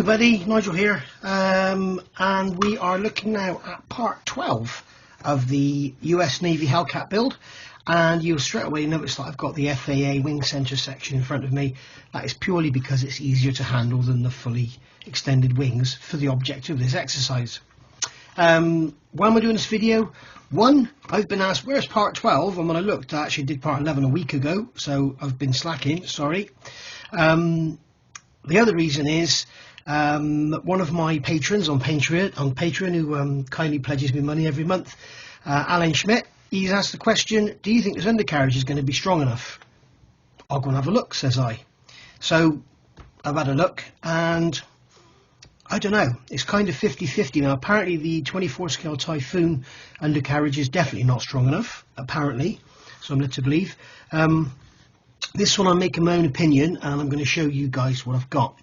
everybody, Nigel here, and we are looking now at part 12 of the US Navy Hellcat build, and you'll straight away notice that I've got the FAA wing center section in front of me. That is purely because it's easier to handle than the fully extended wings for the objective of this exercise. Why am I doing this video? One, I've been asked where's part 12, and when I looked I actually did part 11 a week ago, so I've been slacking, sorry. The other reason is one of my patrons on Patreon who kindly pledges me money every month, Alan Schmidt, he's asked the question, do you think this undercarriage is going to be strong enough? I'll go and have a look, says I. So I've had a look and I don't know, it's kind of 50-50 now. Apparently the 24 scale Typhoon undercarriage is definitely not strong enough, apparently, so I'm led to believe. This one I'm making my own opinion and I'm going to show you guys what I've got.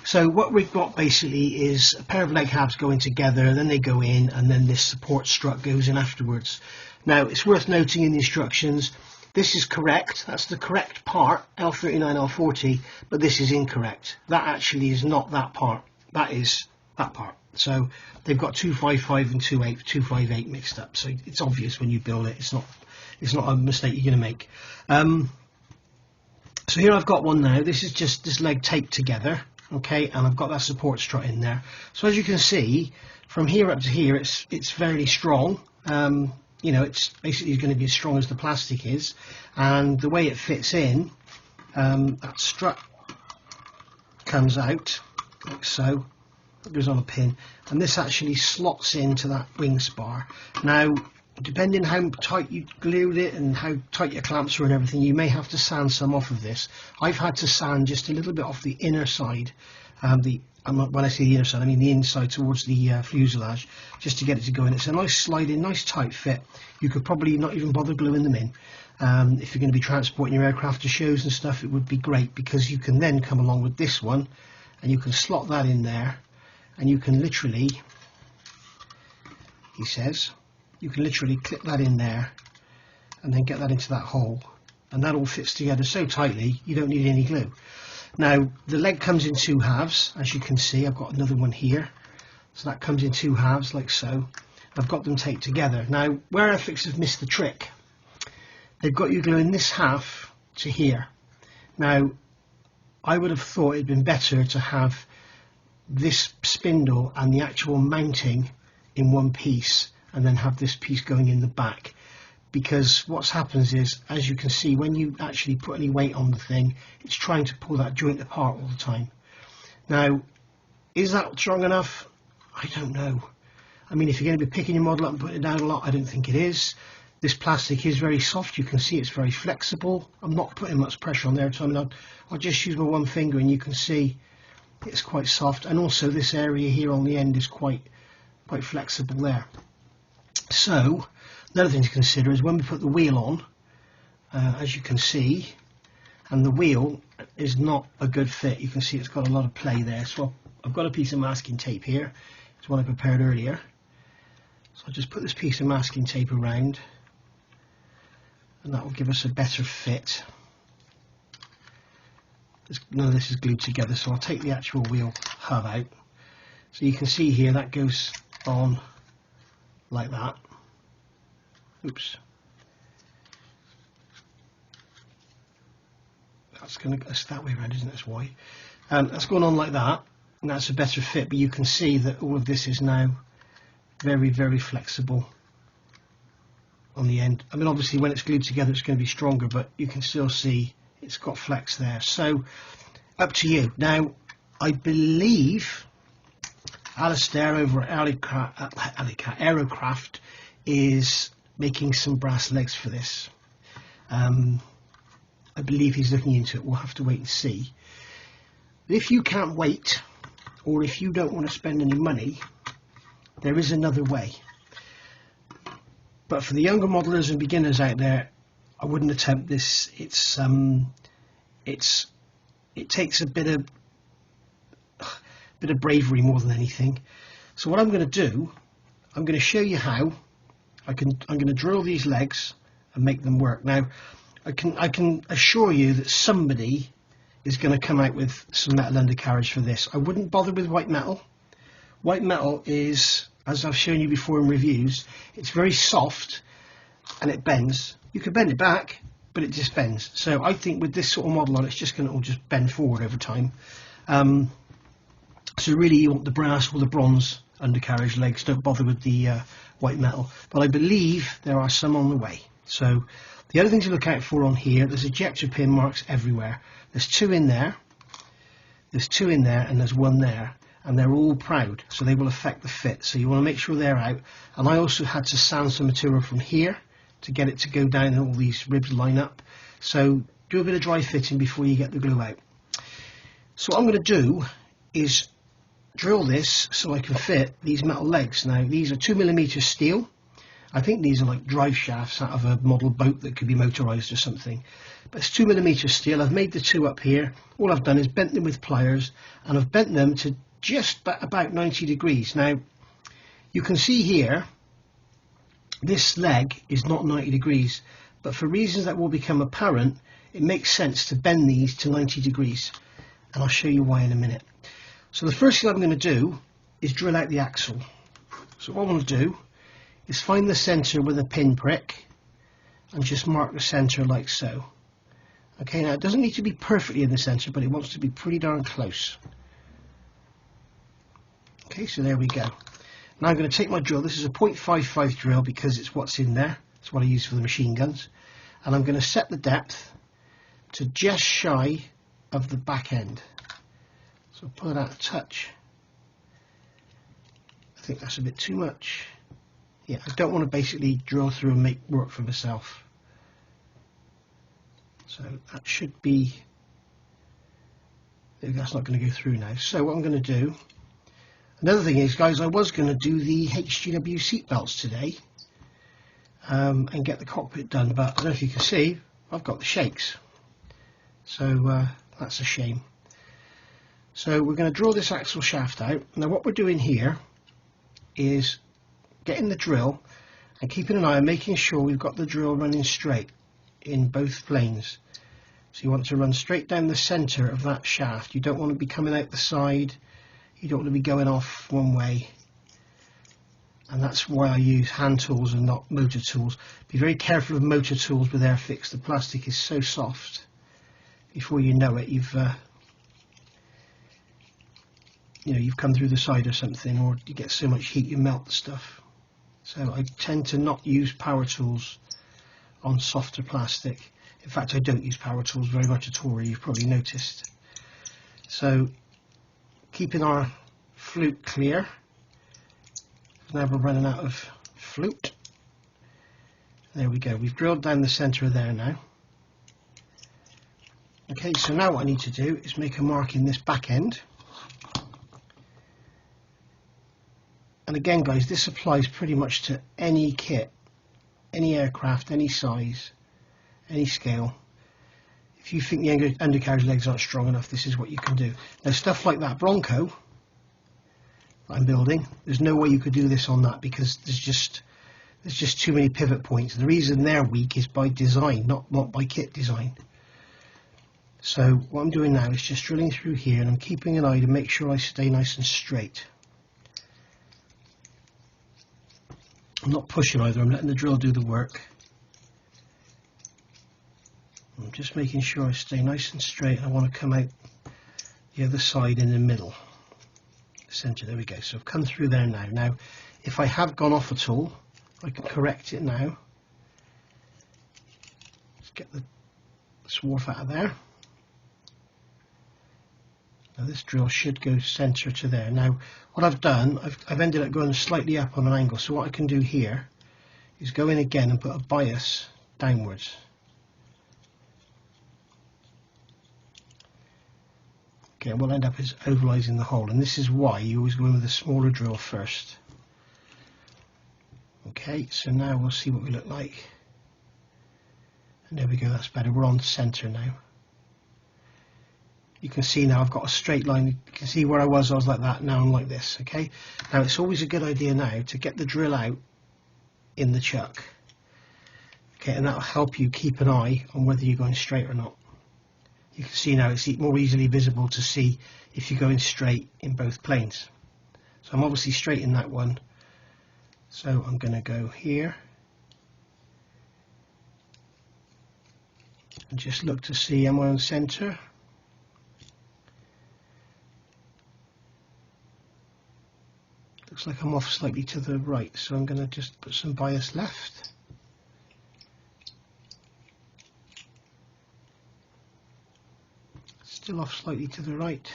So what we've got basically is a pair of leg halves going together, then they go in, and then this support strut goes in afterwards. Now it's worth noting in the instructions, this is correct, that's the correct part, L39, L40, but this is incorrect. That actually is not that part, that is that part. So they've got 255 and 258 mixed up, so it's obvious when you build it, it's not a mistake you're going to make. So here I've got one now, this is just this leg taped together. Okay, and I've got that support strut in there. So as you can see, from here up to here, it's fairly strong. You know, it's basically going to be as strong as the plastic is, and the way it fits in, that strut comes out like so. It goes on a pin, and this actually slots into that wing spar. Now, depending how tight you glued it and how tight your clamps are and everything, you may have to sand some off of this. I've had to sand just a little bit off the inner side, when I say the inner side I mean the inside towards the fuselage, just to get it to go in. It's a nice sliding, nice tight fit. You could probably not even bother gluing them in. If you're going to be transporting your aircraft to shows and stuff, it would be great, because you can then come along with this one and you can slot that in there, and you can literally, he says, you can literally clip that in there and then get that into that hole, and that all fits together so tightly you don't need any glue. Now the leg comes in two halves, as you can see. I've got another one here, so that comes in two halves like so. I've got them taped together. Now where Airfix have missed the trick, they've got you gluing this half to here. Now I would have thought it'd been better to have this spindle and the actual mounting in one piece, and then have this piece going in the back, because what happens is, as you can see, when you actually put any weight on the thing, it's trying to pull that joint apart all the time. Now, is that strong enough? I don't know. I mean, if you're going to be picking your model up and putting it down a lot, I don't think it is. This plastic is very soft, you can see it's very flexible. I'm not putting much pressure on there, so I mean, I'll just use my one finger and you can see it's quite soft, and also this area here on the end is quite flexible there. So another thing to consider is when we put the wheel on, as you can see, and the wheel is not a good fit. You can see it's got a lot of play there. So I've got a piece of masking tape here. It's one I prepared earlier. So I'll just put this piece of masking tape around, and that will give us a better fit. None of this is glued together, so I'll take the actual wheel hub out. So you can see here that goes on like that. Oops. That's that way around, isn't it? That's why. That's going on like that, and that's a better fit, but you can see that all of this is now very, very flexible on the end. I mean, obviously when it's glued together it's going to be stronger, but you can still see it's got flex there. So up to you. Now I believe Alistair over at Aerocraft is making some brass legs for this. I believe he's looking into it. We'll have to wait and see. But if you can't wait, or if you don't want to spend any money, there is another way. But for the younger modelers and beginners out there, I wouldn't attempt this. It takes a bit of bravery more than anything. So what I'm going to do, I'm going to show you how I'm going to drill these legs and make them work. Now I can assure you that somebody is going to come out with some metal undercarriage for this. I wouldn't bother with white metal. White metal is, as I've shown you before in reviews, it's very soft and it bends. You can bend it back, but it just bends. So I think with this sort of model on, it's just going to all just bend forward over time. So really you want the brass or the bronze undercarriage legs. Don't bother with the white metal. But I believe there are some on the way. So the other thing to look out for on here, there's ejector pin marks everywhere. There's 2 in there, there's 2 in there, and there's 1 there. And they're all proud, so they will affect the fit. So you want to make sure they're out. And I also had to sand some material from here to get it to go down and all these ribs line up. So do a bit of dry fitting before you get the glue out. So what I'm going to do is drill this so I can fit these metal legs. Now these are 2mm steel. I think these are like drive shafts out of a model boat that could be motorized or something. But it's 2mm steel. I've made the 2 up here. All I've done is bent them with pliers, and I've bent them to just about 90 degrees. Now you can see here this leg is not 90 degrees, but for reasons that will become apparent, it makes sense to bend these to 90 degrees, and I'll show you why in a minute. So the first thing I'm going to do is drill out the axle. So what I want to do is find the center with a pin prick and just mark the center like so. Okay, now it doesn't need to be perfectly in the center, but it wants to be pretty darn close. Okay, so there we go. Now I'm going to take my drill. This is a 0.55 drill because it's what's in there. It's what I use for the machine guns. And I'm going to set the depth to just shy of the back end. So pull it out a touch. I think that's a bit too much. Yeah, I don't want to basically drill through and make work for myself. So that should be... That's not going to go through now. So what I'm going to do... Another thing is, guys, I was going to do the HGW seat belts today and get the cockpit done, but I don't know if you can see, I've got the shakes. So that's a shame. So we're going to draw this axle shaft out. Now what we're doing here is getting the drill and keeping an eye on making sure we've got the drill running straight in both planes. So you want to run straight down the center of that shaft. You don't want to be coming out the side. You don't want to be going off one way, and that's why I use hand tools and not motor tools. Be very careful of motor tools with Airfix. The plastic is so soft. Before you know it, you've come through the side or something, or you get so much heat you melt the stuff. So I tend to not use power tools on softer plastic. In fact, I don't use power tools very much at all. You've probably noticed. So keeping our flute clear. Now we're running out of flute. There we go. We've drilled down the center there now. Okay, so now what I need to do is make a mark in this back end. And again, guys, this applies pretty much to any kit, any aircraft, any size, any scale. If you think the undercarriage legs aren't strong enough, this is what you can do. Now stuff like that Bronco that I'm building, there's no way you could do this on that because there's just too many pivot points. The reason they're weak is by design, not by kit design. So what I'm doing now is just drilling through here, and I'm keeping an eye to make sure I stay nice and straight. I'm not pushing either, I'm letting the drill do the work. I'm just making sure I stay nice and straight. I want to come out the other side in the middle, the center. There we go. So I've come through there now. Now, if I have gone off at all, I can correct it now. Let's get the swarf out of there. Now this drill should go center to there. Now, what I've done, I've ended up going slightly up on an angle. So what I can do here is go in again and put a bias downwards. Okay, and what I'll end up is ovalizing the hole, and this is why you always go in with a smaller drill first. Okay, so now we'll see what we look like. And there we go, that's better. We're on center now. You can see now I've got a straight line. You can see where I was like that, now I'm like this. Okay, now it's always a good idea now to get the drill out in the chuck. Okay, and that'll help you keep an eye on whether you're going straight or not. You can see now it's more easily visible to see if you're going straight in both planes. So I'm obviously straight in that one, so I'm going to go here and just look to see, am I on center? Looks like I'm off slightly to the right, so I'm going to just put some bias left. Still off slightly to the right.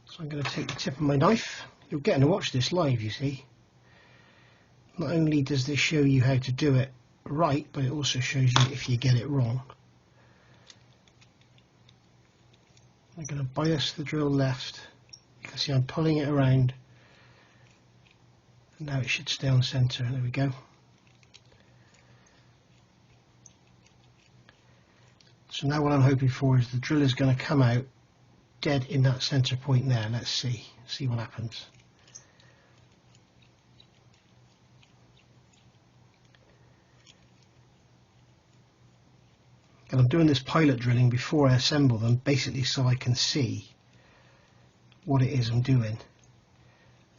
So I'm going to take the tip of my knife. You're getting to watch this live, you see. Not only does this show you how to do it right, but it also shows you if you get it wrong. I'm going to bias the drill left. You can see I'm pulling it around. And now it should stay on center. There we go. So now what I'm hoping for is the drill is going to come out dead in that center point there. Let's see what happens. And I'm doing this pilot drilling before I assemble them, basically so I can see what it is I'm doing.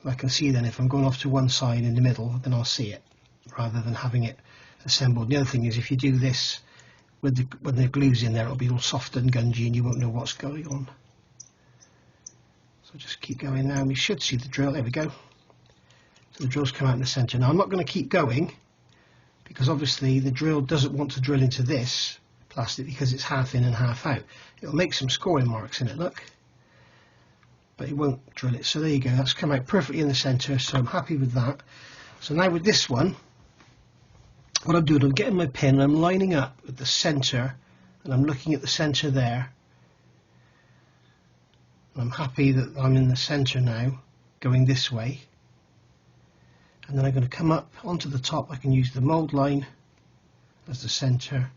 And I can see then if I'm going off to one side in the middle, then I'll see it rather than having it assembled. The other thing is if you do this when the glue's in there, it'll be all soft and gungy and you won't know what's going on. So just keep going now, and we should see the drill. There we go. So the drill's come out in the center. Now I'm not going to keep going because obviously the drill doesn't want to drill into this plastic because it's half in and half out. It'll make some scoring marks in it, look, but it won't drill it. So there you go, that's come out perfectly in the center, so I'm happy with that. So now with this one, what I'm doing, I'm getting my pin and I'm lining up with the center, and I'm looking at the center there, and I'm happy that I'm in the center now going this way. And then I'm going to come up onto the top. I can use the mold line as the center.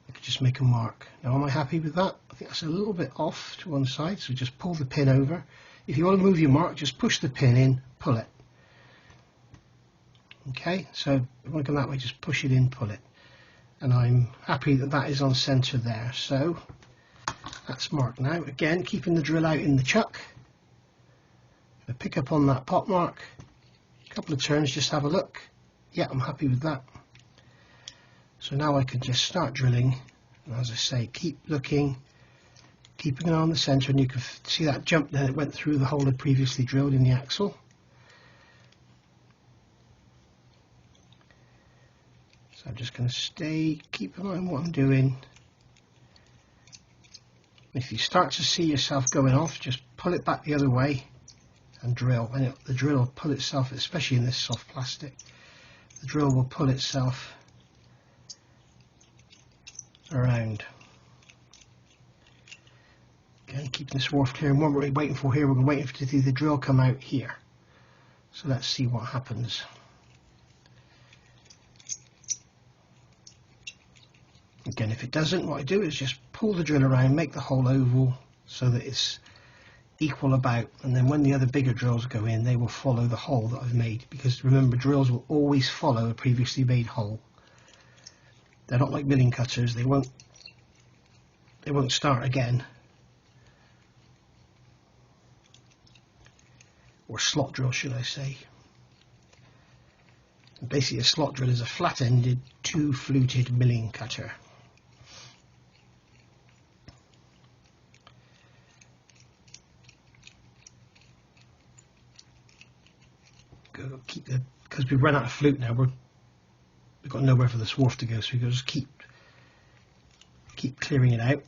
I could just make a mark. Now am I happy with that? I think that's a little bit off to one side, so just pull the pin over. If you want to move your mark, just push the pin in, pull it. Okay, so looking that way, just push it in, pull it. And I'm happy that that is on center there. So that's marked now. Again, keeping the drill out in the chuck. I pick up on that pot mark. A couple of turns, just have a look. Yeah, I'm happy with that. So now I can just start drilling. And as I say, keep looking, keeping an eye on the center, and you can see that jump there that went through the hole I previously drilled in the axle. So I'm just going to keep an eye on what I'm doing. If you start to see yourself going off, just pull it back the other way and drill. And the drill will pull itself, especially in this soft plastic, the drill will pull itself around. Again, keeping this wharf clear. And what we're waiting for here, we're waiting to see the drill come out here. So let's see what happens. Again, if it doesn't, what I do is just pull the drill around, make the hole oval so that it's equal about, and then when the other bigger drills go in, they will follow the hole that I've made, because remember, drills will always follow a previously made hole. They're not like milling cutters, they won't start again. Or slot drill, should I say. And basically a slot drill is a flat-ended, two-fluted milling cutter. Keep the, because we've run out of flute now, we've got nowhere for the swarf to go, so we've got to just keep clearing it out.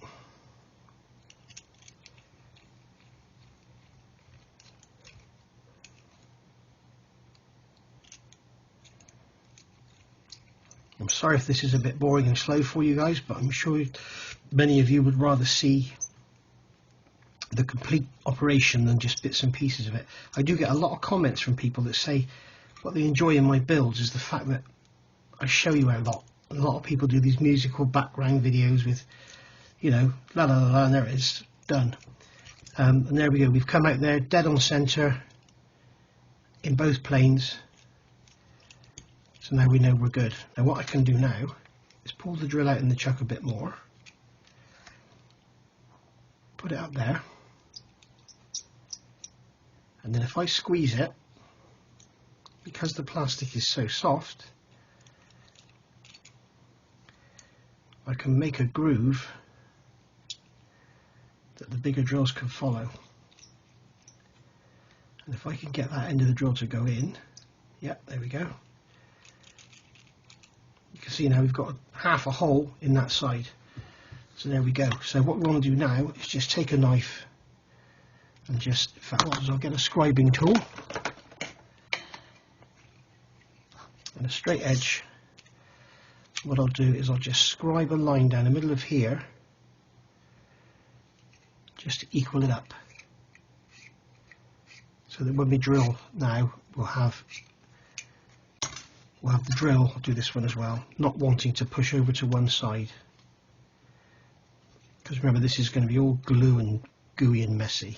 I'm sorry if this is a bit boring and slow for you guys, but I'm sure many of you would rather see the complete operation than just bits and pieces of it. I do get a lot of comments from people that say what they enjoy in my builds is the fact that I show you a lot. A lot of people do these musical background videos with, you know, la la la la, and there it is, done. And there we go, we've come out there dead on center in both planes. So now we know we're good. Now what I can do now is pull the drill out in the chuck a bit more, put it up there, and then if I squeeze it, because the plastic is so soft, I can make a groove that the bigger drills can follow. And if I can get that end of the drill to go in, yep, there we go. You can see now we've got half a hole in that side. So there we go. So what we want to do now is just take a knife and just, in fact, what I'll get a scribing tool and a straight edge. What I'll do is I'll just scribe a line down the middle of here just to equal it up, so that when we drill now we'll have the drill. I'll do this one as well, not wanting to push over to one side, because remember this is going to be all glue and gooey and messy.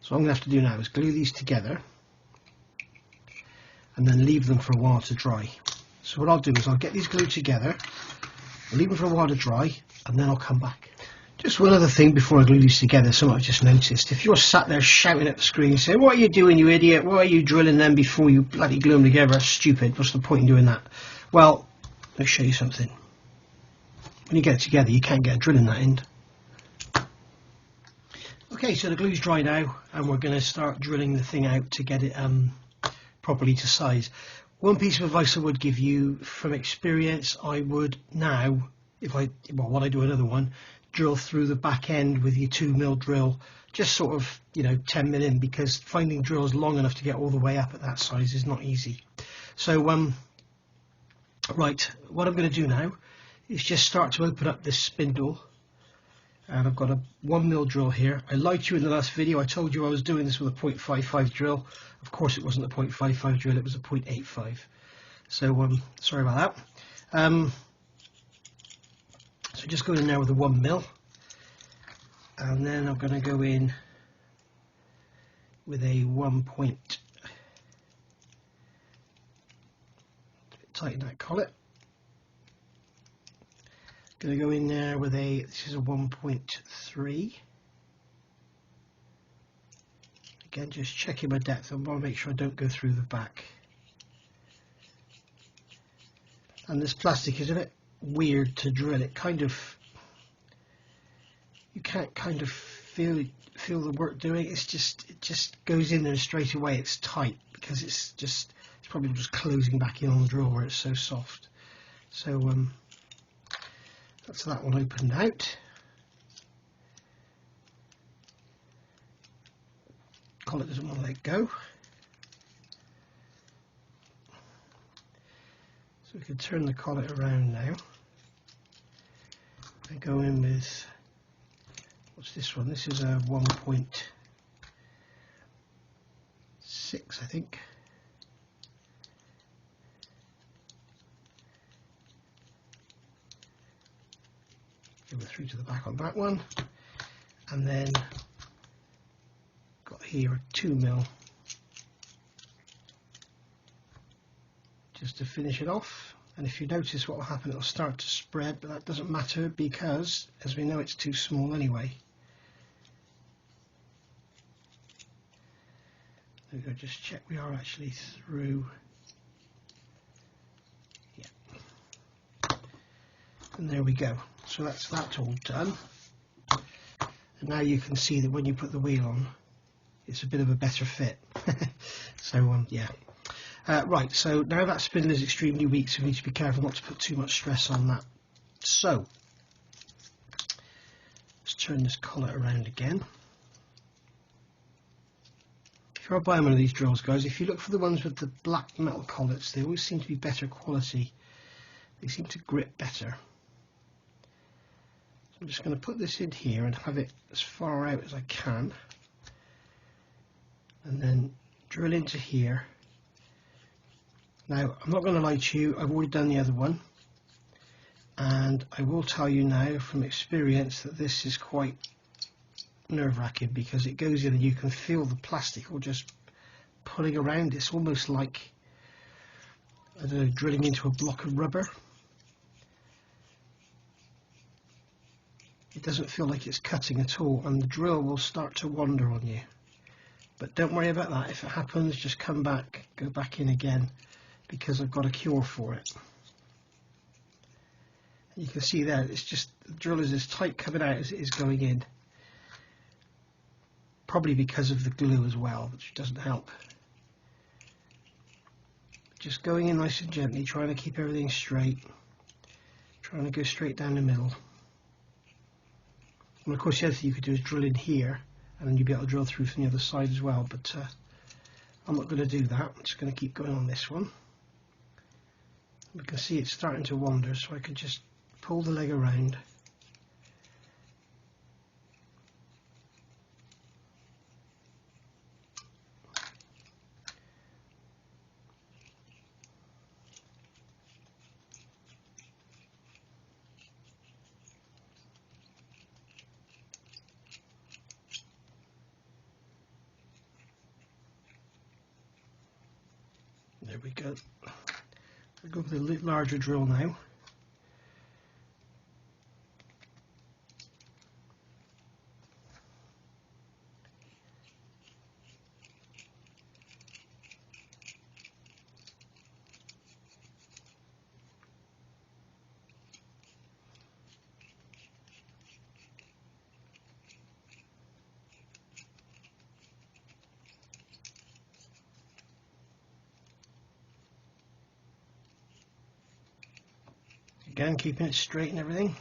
So what I'm going to have to do now is glue these together and then leave them for a while to dry. So what I'll do is I'll get these glued together, leave them for a while to dry, and then I'll come back. Just one other thing before I glue these together, something I just noticed. If you're sat there shouting at the screen saying, "What are you doing, you idiot? Why are you drilling them before you bloody glue them together? That's stupid. What's the point in doing that?" Well, let me show you something. When you get it together, you can't get a drill in that end. Okay, so the glue's dry now, and we're going to start drilling the thing out to get it properly to size. One piece of advice I would give you from experience, I would now, when I do another one, drill through the back end with your 2mm drill, just sort of 10mm in, because finding drills long enough to get all the way up at that size is not easy. So right, what I'm going to do now is just start to open up this spindle, and I've got a 1mm drill here. I lied to you in the last video. I told you I was doing this with a 0.55 drill. Of course it wasn't a 0.55 drill, it was a 0.85. So sorry about that. So just go in there with a 1mm, and then I'm going to go in with a 1 point, tighten that collet. Going to go in there with this is a 1.3. Again, just checking my depth. I want to make sure I don't go through the back. And this plastic is a bit weird to drill. It kind of, you can't kind of feel the work doing. It just goes in there straight away. It's tight because it's probably just closing back in on the drill where it's so soft. So that's that one opened out. Collet doesn't want to let go. So we can turn the collet around now. I go in with, what's this one? This is a 1.6, I think. Go through to the back on that one, and then got here a 2mm just to finish it off. And if you notice, what will happen, it'll start to spread, but that doesn't matter because, as we know, it's too small anyway. There we go, just check we are actually through. Yeah. And there we go. So that's all done. And now you can see that when you put the wheel on, it's a bit of a better fit. So yeah. Right, so now that spindle is extremely weak, so we need to be careful not to put too much stress on that. So let's turn this collet around again. If you're buying one of these drills, guys, if you look for the ones with the black metal collets, they always seem to be better quality. They seem to grip better. So I'm just going to put this in here and have it as far out as I can, and then drill into here. Now, I'm not going to lie to you, I've already done the other one, and I will tell you now from experience that this is quite nerve-wracking, because it goes in and you can feel the plastic all just pulling around. It's almost like, I don't know, drilling into a block of rubber. It doesn't feel like it's cutting at all, and the drill will start to wander on you. But don't worry about that. If it happens, just come back, go back in again, because I've got a cure for it. And you can see there, it's just, the drill is as tight coming out as it is going in. Probably because of the glue as well, which doesn't help. Just going in nice and gently, trying to keep everything straight, trying to go straight down the middle. And of course the other thing you could do is drill in here, and then you'll be able to drill through from the other side as well, but I'm not going to do that. I'm just going to keep going on this one. We can see it's starting to wander, so I can just pull the leg around. There we go. We'll go with a larger drill now. Again, keeping it straight and everything.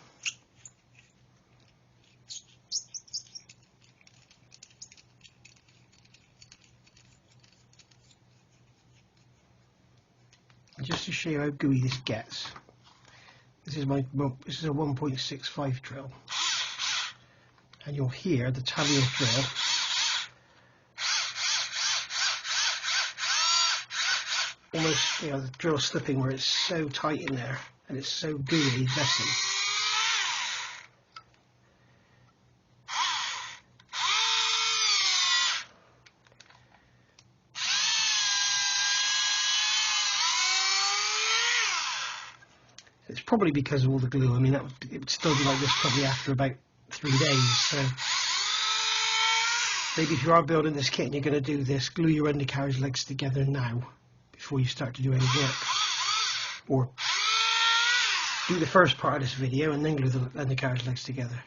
And just to show you how gooey this gets, this is a 1.65 drill, and you'll hear the tabular drill almost, you know, the drill slipping where it's so tight in there. And it's so gooey, messy. It's probably because of all the glue. I mean, it would still be like this probably after about 3 days. So maybe if you are building this kit and you're going to do this, glue your undercarriage legs together now before you start to do any work. Or do the first part of this video and then glue the undercarriage legs together.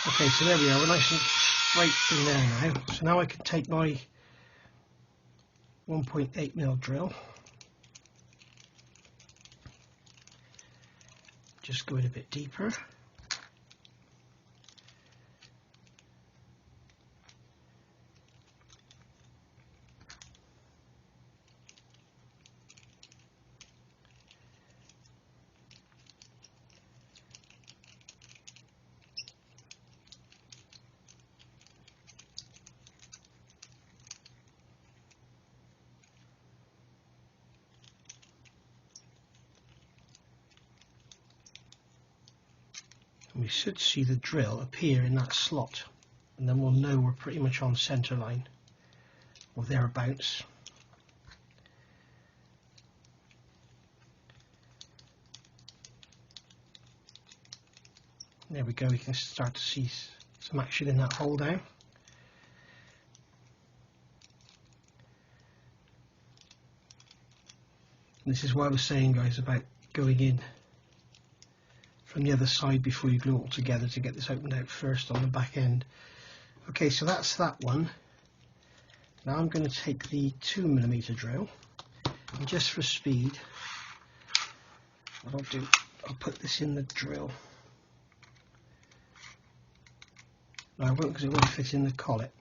Okay, so there we are, we're nice and straight in there now. So now I can take my 1.8mm drill, just go in a bit deeper. We should see the drill appear in that slot, and then we'll know we're pretty much on centre line or thereabouts. There we go, we can start to see some action in that hole now. And this is what I was saying, guys, about going in from the other side before you glue it all together to get this opened out first on the back end. Okay, so that's that one. Now I'm going to take the 2mm drill, and just for speed, what I'll do, I'll put this in the drill. No, I won't, because it won't fit in the collet.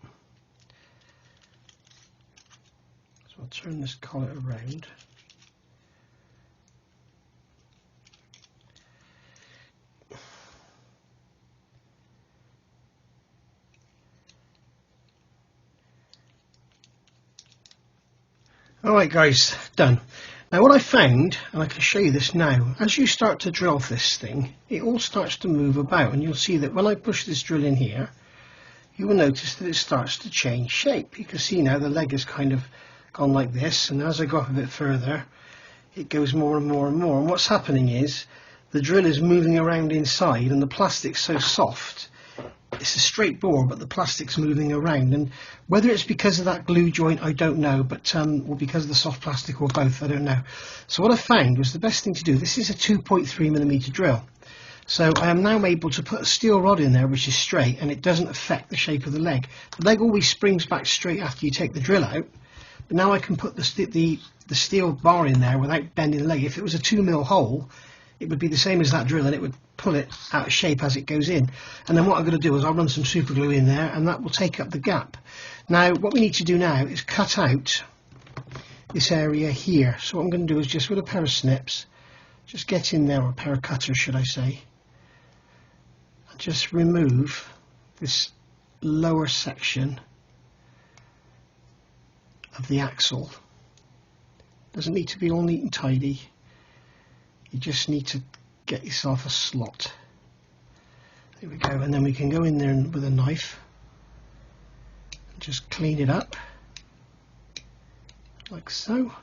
So I'll turn this collet around. Alright guys, done. Now what I found, and I can show you this now, as you start to drill this thing, it all starts to move about, and you'll see that when I push this drill in here, you will notice that it starts to change shape. You can see now the leg has kind of gone like this, and as I go up a bit further, it goes more and more and more. And what's happening is the drill is moving around inside, and the plastic's so soft. It's a straight bore, but the plastic's moving around, and whether it's because of that glue joint, I don't know, but or because of the soft plastic, or both, I don't know. So what I found was the best thing to do, this is a 2.3mm drill, so I am now able to put a steel rod in there which is straight, and it doesn't affect the shape of the leg. The leg always springs back straight after you take the drill out, but now I can put the steel bar in there without bending the leg. If it was a 2mm hole, it would be the same as that drill, and it would pull it out of shape as it goes in. And then what I'm going to do is I'll run some super glue in there, and that will take up the gap. Now what we need to do now is cut out this area here. So what I'm going to do is just with a pair of snips, just get in there, or a pair of cutters should I say, and just remove this lower section of the axle. Doesn't need to be all neat and tidy. You just need to get yourself a slot. There we go, and then we can go in there with a knife and just clean it up like so.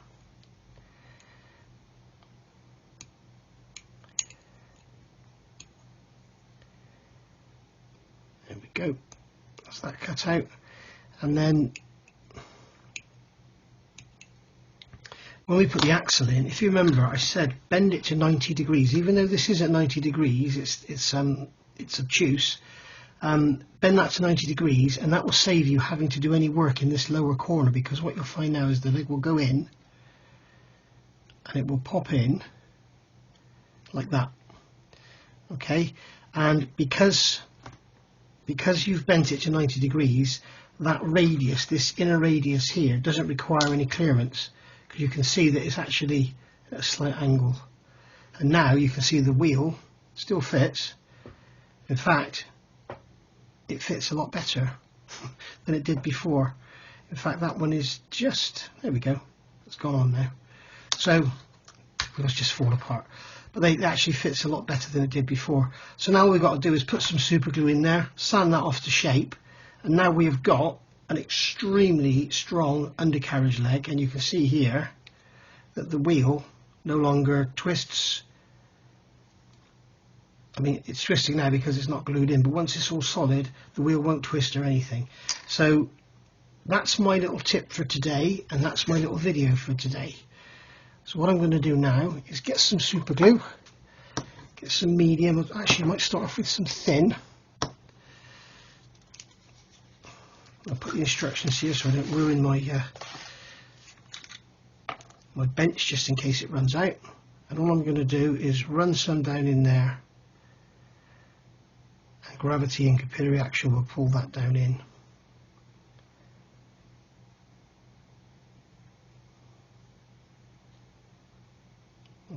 There we go, that's that cut out. And then when we put the axle in, if you remember, I said bend it to 90 degrees. Even though this isn't 90 degrees, it's obtuse. Bend that to 90 degrees, and that will save you having to do any work in this lower corner, because what you'll find now is the leg will go in, and it will pop in like that. Okay, and because you've bent it to 90 degrees, that radius, this inner radius here, doesn't require any clearance. You can see that it's actually at a slight angle, and now you can see the wheel still fits. In fact, it fits a lot better than it did before. In fact, that one is just, there we go, it's gone on now. So let's just fall apart, but it actually fits a lot better than it did before. So now all we've got to do is put some super glue in there, sand that off to shape, and now we have got an extremely strong undercarriage leg. And you can see here that the wheel no longer twists. I mean, it's twisting now because it's not glued in, but once it's all solid, the wheel won't twist or anything. So that's my little tip for today, and that's my little video for today. So what I'm going to do now is get some super glue, get some medium. Actually, I might start off with some thin. I'll put the instructions here so I don't ruin my my bench, just in case it runs out. And all I'm going to do is run some down in there, and gravity and capillary action will pull that down in.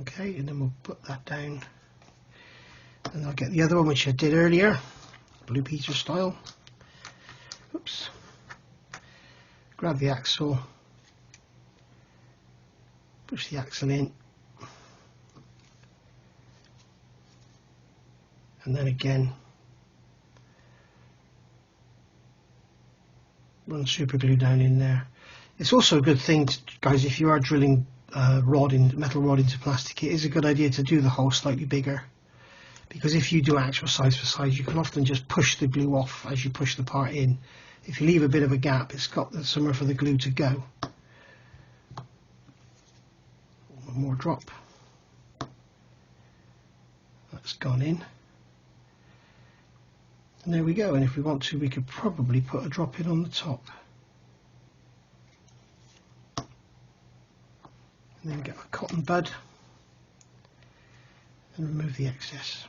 Okay, and then we'll put that down, and I'll get the other one which I did earlier, Blue Peter style. Oops. Grab the axle, push the axle in, and then again run super glue down in there. It's also a good thing, guys, if you are drilling metal rod into plastic, it is a good idea to do the hole slightly bigger, because if you do actual size for size, you can often just push the glue off as you push the part in. If you leave a bit of a gap, it's got somewhere for the glue to go. One more drop. That's gone in. And there we go. And if we want to, we could probably put a drop in on the top. And then get a cotton bud and remove the excess.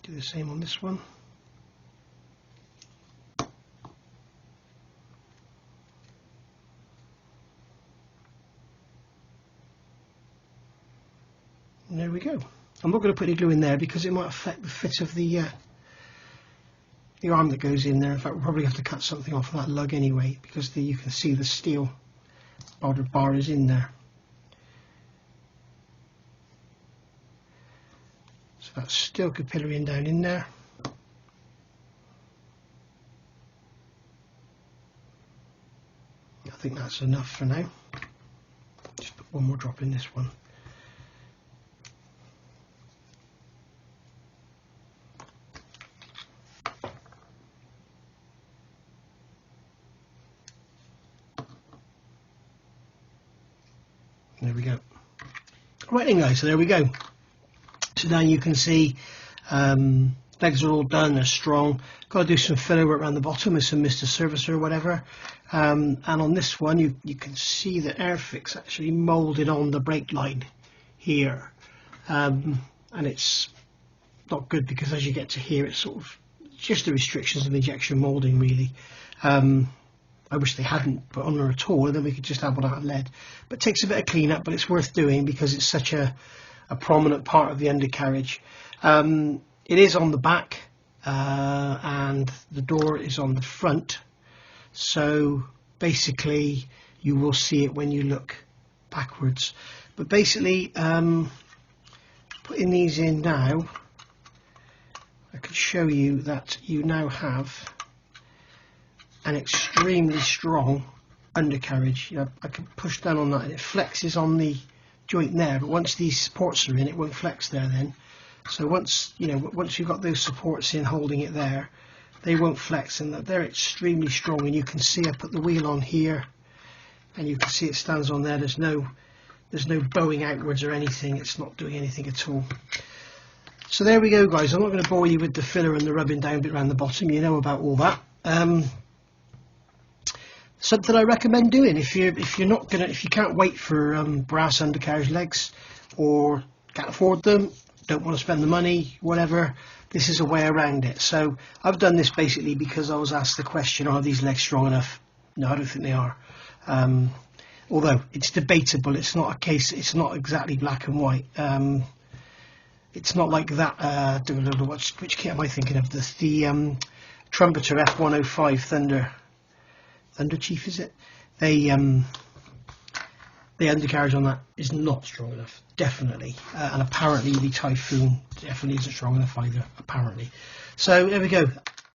Do the same on this one. And there we go. I'm not going to put any glue in there because it might affect the fit of the arm that goes in there. In fact, we'll probably have to cut something off of that lug anyway, because you can see the steel bar is in there. So that's still capillary down in there. I think that's enough for now. one more drop in this one. There we go. Right then guys, so there we go. So now you can see legs are all done, they're strong. Got to do some filler work around the bottom with some Mr. Servicer or whatever. And on this one you can see the Airfix actually moulded on the brake line here. And it's not good because as you get to here it's sort of just the restrictions of injection moulding really. I wish they hadn't put on there at all, and then we could just have one out of lead. But it takes a bit of clean up, but it's worth doing because it's such a prominent part of the undercarriage. It is on the back and the door is on the front, so basically you will see it when you look backwards. But basically putting these in now, I could show you that you now have an extremely strong undercarriage. You know, I can push down on that and it flexes on the joint there, but once these supports are in, it won't flex there then. So once you've got those supports in holding it there, they won't flex, and they're extremely strong. And you can see I put the wheel on here and you can see it stands on there. There's no bowing outwards or anything, it's not doing anything at all. So there we go guys. I'm not going to bore you with the filler and the rubbing down bit around the bottom, you know about all that. Something I recommend doing if you can't wait for brass undercarriage legs, or can't afford them, don't want to spend the money, whatever, this is a way around it. So I've done this basically because I was asked the question, are these legs strong enough? No, I don't think they are. Although it's debatable, it's not a case, it's not exactly black and white. It's not like that. Which kit am I thinking of? The Trumpeter F105 Thunder Chief, is it? The undercarriage on that is not strong enough, definitely, and apparently the Typhoon definitely isn't strong enough either, apparently. So there we go.